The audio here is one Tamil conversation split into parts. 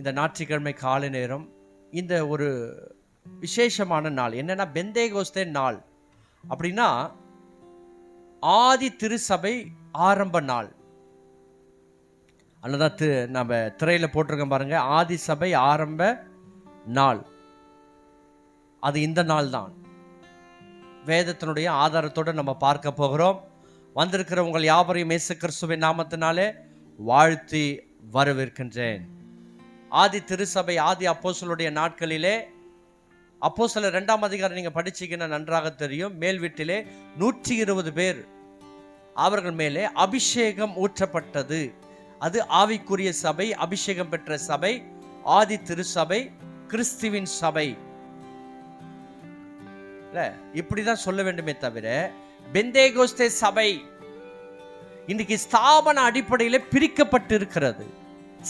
இந்த ஞாயிற்றுக்கிழமை காலை நேரம் இந்த ஒரு விசேஷமான நாள். என்னன்னா பெந்தேகோஸ்தே நாள். அப்படின்னா ஆதி திருச்சபை ஆரம்ப நாள். அதுதான் நம்ம திரையில போட்டிருக்கோம் பாருங்க, ஆதி சபை ஆரம்ப நாள். அது இந்த நாள் தான். வேதத்தினுடைய ஆதாரத்தோடு நம்ம பார்க்க போகிறோம். வந்திருக்கிற உங்கள் யாவரையும் இயேசு கிறிஸ்துவின் நாமத்தினாலே வாழ்த்தி வரவேற்கின்றேன். ஆதி திருச்சபை ஆதி அப்போஸ்தலருடைய நாட்களிலே, அப்போஸ்தலர் 2ஆம் அதிகாரம் நீங்க படிச்சீங்கன்னா நன்றாக தெரியும். மேல் வீட்டிலே 120 பேர் அவர்கள் மேலே அபிஷேகம் ஊற்றப்பட்டது. அது ஆவிக்குரிய சபை, அபிஷேகம் பெற்ற சபை, ஆதி திருச்சபை, கிறிஸ்துவின் சபை. இப்படிதான் சொல்ல வேண்டுமே தவிர பெந்தேகோஸ்தே சபை இன்னைக்கு ஸ்தாபன அடிப்படையில் பிரிக்கப்பட்டு இருக்கிறது.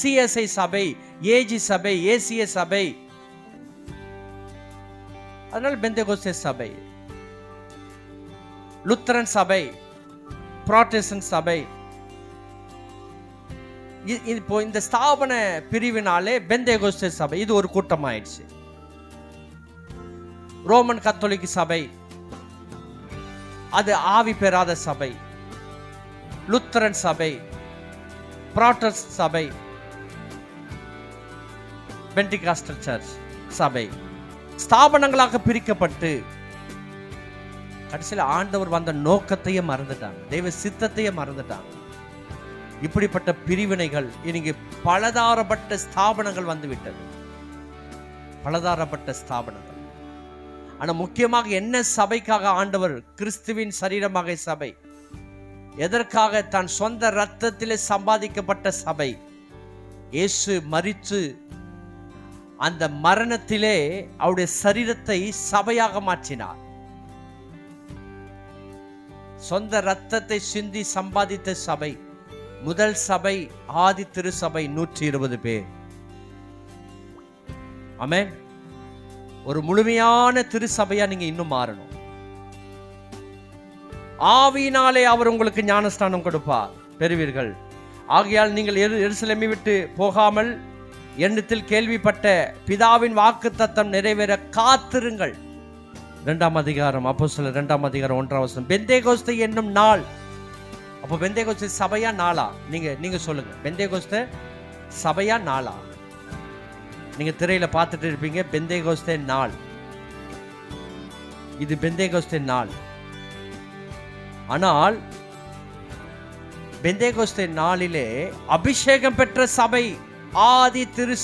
சிஎஸ்ஐ சபை, ஏஜி சபை, ஏசிஏ சபை, அதனால பெந்தேகோஸ்தே சபை, லுத்தரன் சபை, புராட்டஸ்டன்ட் சபை. இப்போ இந்த ஸ்தாபன பிரிவினாலே பெந்தேகோஸ்தே சபை இது ஒரு கூட்டம் ஆயிடுச்சு. ரோமன் கத்தோலிக் சபை அது ஆவி பெறாத சபை. லுத்தரன் சபை, புராட்டஸ்டன்ட் சபை, பெண்டிகாஸ்டல் சர்ச் சபை ஸ்தாபனங்களாக பிரிக்கப்பட்டு கடைசியில் ஆண்டவர் வந்த நோக்கத்தையே மறந்துட்டாங்க, தெய்வ சித்தத்தையே மறந்துட்டாங்க. இப்படிப்பட்ட பிரிவினைகள் இன்னைக்கு பலதாரப்பட்ட ஸ்தாபனங்கள் வந்துவிட்டது, பலதாரப்பட்ட ஸ்தாபனங்கள். ஆனா முக்கியமாக என்ன சபைக்காக ஆண்டவர், கிறிஸ்துவின் சரீரமாக சபை, எதற்காக? தன் சொந்த இரத்தத்திலே சம்பாதிக்கப்பட்ட சபை. இயேசு மரித்து அந்த மரணத்திலே அவருடைய சரீரத்தை சபையாக மாற்றினார். சொந்த இரத்தத்தை சிந்தி சம்பாதித்த சபை, முதல் சபை ஆதி திருச்சபை 120 பேர். ஆமென். ஒரு முழுமையான திருச்சபையா நீங்க இன்னும் மாறணும். ஆவியினாலே அவர் உங்களுக்கு ஞானஸ்நானம் கொடுப்பார், பெறுவீர்கள். ஆகையால் நீங்கள் எருசலேமை விட்டு போகாமல் எண்ணத்தில் கேள்விப்பட்ட பிதாவின் வாக்குத்தத்தம் நிறைவேற காத்திருங்கள். 2ஆம் அதிகாரம் அப்போஸ்தலர் 2ஆம் அதிகாரம் 1ஆம் வசனம். பெந்தேகோஸ்தே என்னும் நாள். அப்போ பெந்தேகோஸ்தே சபையா நாளா? நீங்க சொல்லுங்க, பெந்தேகோஸ்தே சபையா நாளா? நீங்க திரையில பார்த்துட்டு இருப்பீங்க, பெந்தேகோஸ்தே நாள். இது பெந்தேகோஸ்தே நாள். ஆனால் பெந்தேகோஸ்தே நாளிலே அபிஷேகம் பெற்ற சபை, ஆதி திருச்சபை